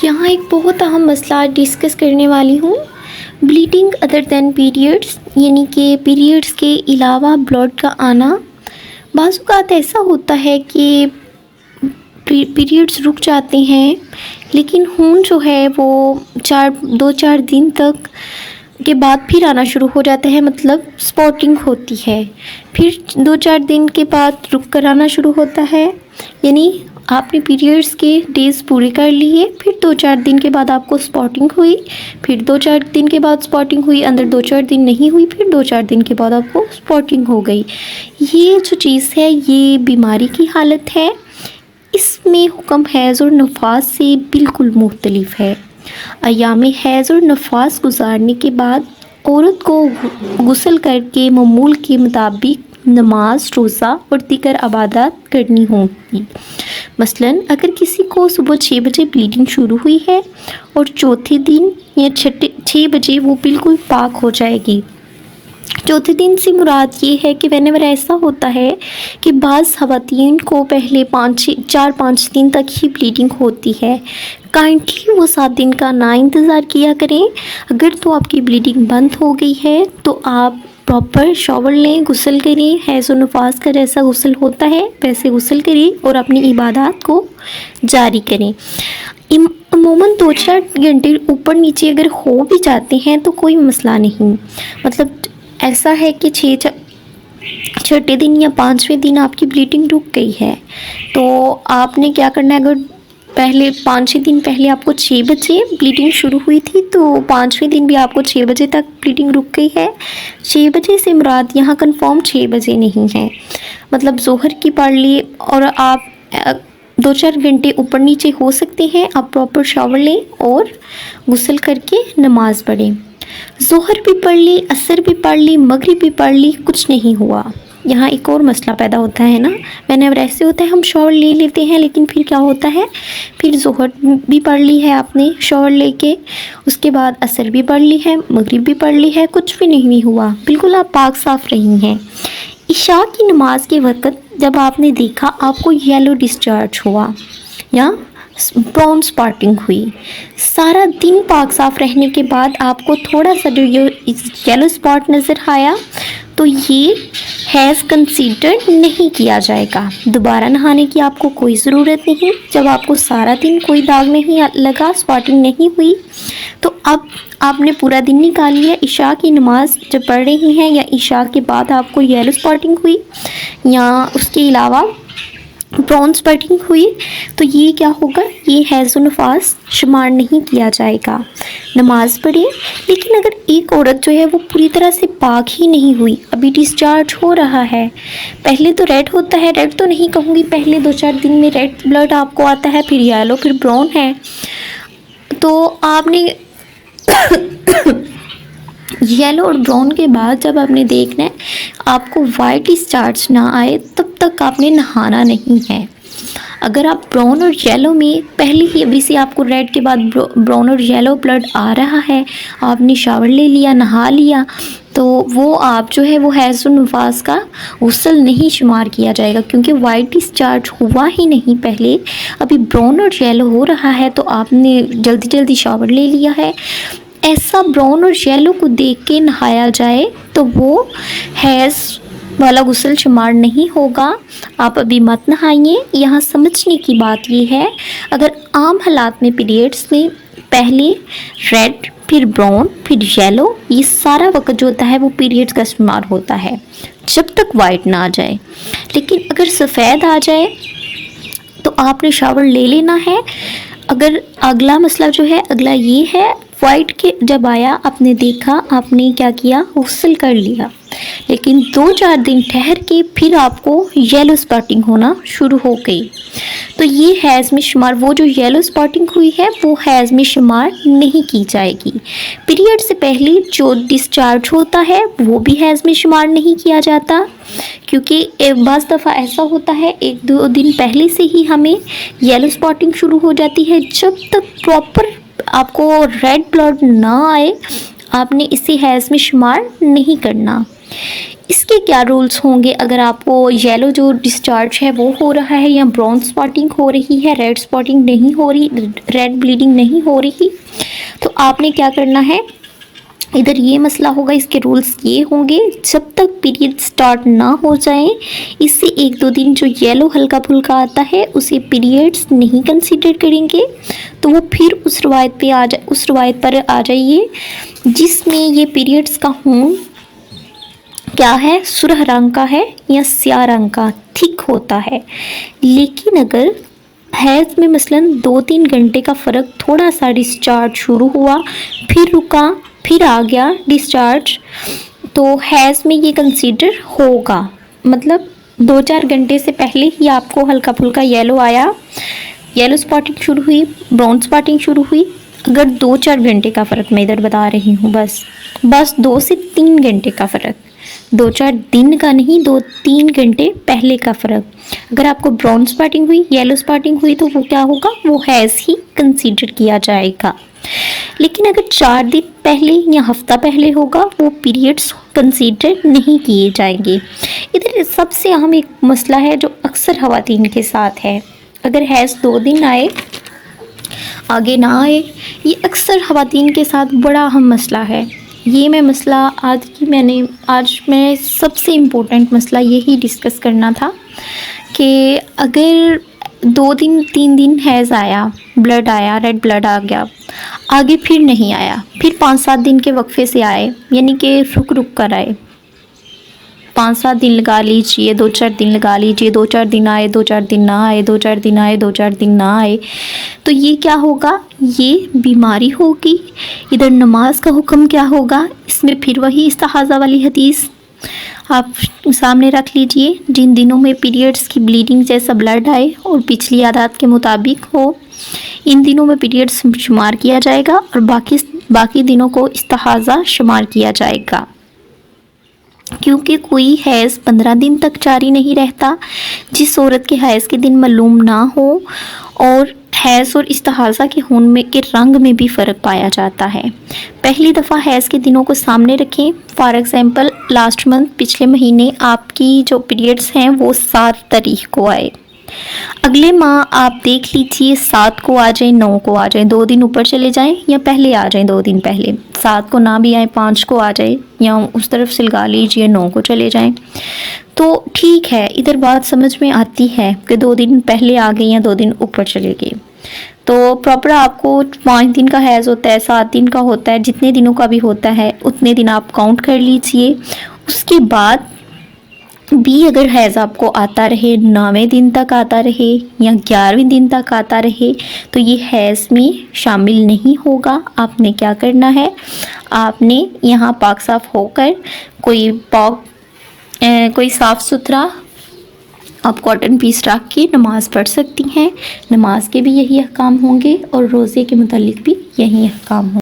यहाँ एक बहुत अहम मसला डिस्कस करने वाली हूँ। ब्लीडिंग अदर दैन पीरियड्स, यानी कि पीरियड्स के अलावा ब्लड का आना। बाज़ औक़ात ऐसा होता है कि पीरियड्स रुक जाते हैं, लेकिन खून जो है वो 2-4 दिन तक के बाद फिर आना शुरू हो जाता है, मतलब स्पॉटिंग होती है। फिर 2-4 दिन के बाद रुक कर आना शुरू होता है, यानी आपने पीरियड्स के डेज़ पूरे कर लिए, फिर 2-4 दिन के बाद आपको स्पॉटिंग हुई, फिर 2-4 दिन के बाद स्पॉटिंग हुई, अंदर 2-4 दिन नहीं हुई, फिर 2-4 दिन के बाद आपको स्पॉटिंग हो गई। ये जो चीज़ है ये बीमारी की हालत है। इसमें हुक्म हैज़ और नफास से बिल्कुल मुख्तलिफ है। अयाम हैज़ और नफास गुजारने के बाद औरत को गुस्ल करके मामूल के मुताबिक नमाज, रोज़ा और दीगर इबादत करनी होगी। मसलन अगर किसी को सुबह 6 बजे ब्लीडिंग शुरू हुई है और चौथे दिन या 6 बजे वो बिल्कुल पाक हो जाएगी। चौथे दिन से मुराद ये है कि व्हेनेवर ऐसा होता है कि बाज़ ख़वातीन को पहले 4-5 दिन तक ही ब्लीडिंग होती है, काइंडली वो 7 दिन का ना इंतज़ार किया करें। अगर तो आपकी ब्लीडिंग बंद हो गई है तो आप प्रॉपर शॉवर लें, गुस्ल करें, हैज़ और नफास का जैसा गुस्ल होता है वैसे गुस्ल करें और अपनी इबादत को जारी करें। अमूमन 2-4 घंटे ऊपर नीचे अगर हो भी जाते हैं तो कोई मसला नहीं। मतलब ऐसा है कि छठे दिन या 5वें दिन आपकी ब्लीडिंग रुक गई है तो आपने क्या करना है। अगर पहले 5-6 दिन पहले आपको 6 बजे ब्लीडिंग शुरू हुई थी तो 5वें दिन भी आपको 6 बजे तक ब्लीडिंग रुक गई है। 6 बजे से मुराद यहाँ कंफर्म 6 बजे नहीं है, मतलब ज़ोहर की पढ़ ली और आप 2-4 घंटे ऊपर नीचे हो सकते हैं। आप प्रॉपर शावर लें और गुस्ल करके नमाज़ पढ़ें। ज़ोहर भी पढ़ ली, असर भी पढ़ ली, मगरिब भी पढ़ ली, कुछ नहीं हुआ। यहाँ एक और मसला पैदा होता है ना, व्हेनेवर ऐसे होता है हम शॉवर ले लेते हैं लेकिन फिर क्या होता है, फिर ज़ोहर भी पढ़ ली है आपने शॉवर लेके, उसके बाद असर भी पढ़ ली है, मगरिब भी पढ़ ली है, कुछ भी नहीं हुआ, बिल्कुल आप पाक साफ़ रही हैं। इशा की नमाज के वक़्त जब आपने देखा आपको येलो डिस्चार्ज हुआ या ब्राउन स्पॉटिंग हुई, सारा दिन पाक साफ़ रहने के बाद आपको थोड़ा सा जो ये येलो स्पॉट नज़र आया तो ये हैज़ कंसीडर नहीं किया जाएगा। दोबारा नहाने की आपको कोई ज़रूरत नहीं। जब आपको सारा दिन कोई दाग नहीं लगा, स्पॉटिंग नहीं हुई, तो अब आपने पूरा दिन निकाल लिया। इशा की नमाज़ जब पढ़ रही हैं या इशा के बाद आपको येलो स्पॉटिंग हुई या उसके अलावा ब्राउन स्पॉटिंग हुई तो ये क्या होगा, ये हैज़ और नफास शुमार नहीं किया जाएगा। नमाज पढ़ें, लेकिन अगर एक औरत जो है वो पूरी तरह से पाक ही नहीं हुई, अभी डिस्चार्ज हो रहा है, पहले तो रेड होता है, रेड तो नहीं कहूँगी, पहले 2-4 दिन में रेड ब्लड आपको आता है, फिर येलो, फिर ब्राउन है, तो आपने येलो और ब्राउन के बाद जब आपने देखना है आपको वाइट डिस्चार्ज ना आए तब तक आपने नहाना नहीं है। अगर आप ब्राउन और येलो में पहले ही अभी से आपको रेड के बाद ब्राउन और येलो ब्लड आ रहा है, आपने शावर ले लिया, नहा लिया, तो वो आप जो है वो हैज़ और नफास का गुस्ल नहीं शुमार किया जाएगा, क्योंकि वाइट डिस्चार्ज हुआ ही नहीं, पहले अभी ब्राउन और येलो हो रहा है तो आपने जल्दी जल्दी शावर ले लिया है। ऐसा ब्राउन और येलो को देख के नहाया जाए तो वो हैज़ वाला गुस्ल शुमार नहीं होगा। आप अभी मत नहाइए। यहाँ समझने की बात ये है, अगर आम हालात में पीरियड्स में पहले रेड, फिर ब्राउन, फिर येलो, ये सारा वक्त जो होता है वो पीरियड्स का शुमार होता है जब तक वाइट ना आ जाए। लेकिन अगर सफ़ेद आ जाए तो आपने शावर ले लेना है। अगर अगला मसला जो है, अगला ये है, वाइट के जब आया आपने देखा, आपने क्या किया, गुस्ल कर लिया, लेकिन 2-4 दिन ठहर के फिर आपको येलो स्पॉटिंग होना शुरू हो गई, तो ये हैज़ में शुमार, वो जो येलो स्पॉटिंग हुई है वो हैज़ में शुमार नहीं की जाएगी। पीरियड से पहले जो डिस्चार्ज होता है वो भी हैज़ में शुमार नहीं किया जाता, क्योंकि एक बाज़ दफ़ा ऐसा होता है 1-2 दिन पहले से ही हमें येलो स्पॉटिंग शुरू हो जाती है। जब तक प्रॉपर आपको रेड ब्लड ना आए आपने इसे हैज़ में शुमार नहीं करना। इसके क्या रूल्स होंगे अगर आपको येलो जो डिस्चार्ज है वो हो रहा है या ब्राउन स्पॉटिंग हो रही है, रेड स्पॉटिंग नहीं हो रही, रेड ब्लीडिंग नहीं हो रही, तो आपने क्या करना है, इधर ये मसला होगा। इसके रूल्स ये होंगे, जब तक पीरियड स्टार्ट ना हो जाए, इससे 1-2 दिन जो येलो हल्का फुल्का आता है उसे पीरियड्स नहीं कंसीडर करेंगे। तो वो फिर उस रवायत पर आ जाइए जिसमें ये पीरियड्स का खून क्या है, सुरह रंग का है या स्याह रंग का थिक होता है। लेकिन अगर हैज़ में मसलन 2-3 घंटे का फ़र्क, थोड़ा सा डिस्चार्ज शुरू हुआ फिर रुका फिर आ गया डिस्चार्ज, तो हैज़ में ये कंसीडर होगा। मतलब 2-4 घंटे से पहले ही आपको हल्का फुल्का येलो आया, येलो स्पॉटिंग शुरू हुई, ब्राउन स्पॉटिंग शुरू हुई, अगर 2-4 घंटे का फ़र्क मैं इधर बता रही हूँ, बस 2 से 3 घंटे का फ़र्क, 2-4 दिन का नहीं, 2-3 घंटे पहले का फ़र्क। अगर आपको ब्राउन स्पॉटिंग हुई, येलो स्पॉटिंग हुई, तो वो क्या होगा, वो हैज़ ही कंसीडर किया जाएगा। लेकिन अगर 4 दिन पहले या हफ्ता पहले होगा, वो पीरियड्स कंसीडर नहीं किए जाएंगे। इधर सबसे अहम एक मसला है जो अक्सर ख़वातीन के साथ है, अगर हैज़ 2 दिन आए आगे ना आए, ये अक्सर ख़वातीन के साथ बड़ा अहम मसला है। ये मसला आज मैं सबसे इम्पोर्टेंट मसला यही डिस्कस करना था कि अगर 2-3 दिन हैज़ आया, ब्लड आया, रेड ब्लड आ गया, आगे फिर नहीं आया, फिर 5-7 दिन के वक्फे से आए, यानी कि रुक कर आए, 5-7 दिन लगा लीजिए, 2-4 दिन लगा लीजिए, 2-4 दिन आए, 2-4 दिन ना आए, 2-4 दिन आए, 2-4 दिन ना आए, तो ये क्या होगा, ये बीमारी होगी। इधर नमाज का हुक्म क्या होगा, इसमें फिर वही इस्तिहाज़ा वाली हदीस आप सामने रख लीजिए, जिन दिनों में पीरियड्स की ब्लीडिंग जैसा ब्लड आए और पिछली आदत के मुताबिक हो, इन दिनों में पीरियड्स शुमार किया जाएगा और बाकी दिनों को इस्तिहाज़ा शुमार किया जाएगा। क्योंकि कोई हैज़ 15 दिन तक जारी नहीं रहता जिस औरत के हैज़ के दिन मालूम ना हो, और हैज़ और इस्तिहाज़ा के खून में के रंग में भी फ़र्क पाया जाता है। पहली दफ़ा हैज़ के दिनों को सामने रखें। फॉर एग्ज़ाम्पल लास्ट मंथ, पिछले महीने आपकी जो पीरियड्स हैं वो 7 तारीख को आए, अगले माह आप देख लीजिए 7 को आ जाए, 9 को आ जाए, 2 दिन ऊपर चले जाएं या पहले आ जाएं, 2 दिन पहले, 7 को ना भी आए, 5 को आ जाए, या उस तरफ से लगा लीजिए 9 को चले जाएं, तो ठीक है, इधर बात समझ में आती है कि 2 दिन पहले आ गए या 2 दिन ऊपर चले गए। तो प्रॉपर आपको 5 दिन का हैज़ होता है, 7 दिन का होता है, जितने दिनों का भी होता है उतने दिन आप काउंट कर लीजिए। उसके बाद भी अगर हैज़ आपको आता रहे, 9वें दिन तक आता रहे या 11वें दिन तक आता रहे, तो ये हैज़ में शामिल नहीं होगा। आपने क्या करना है, आपने यहाँ पाक साफ़ होकर कोई साफ़ सुथरा आप कॉटन पीस रख के नमाज़ पढ़ सकती हैं। नमाज के भी यही अहकाम होंगे और रोज़े के मुतालिक भी यही अहकाम होंगे।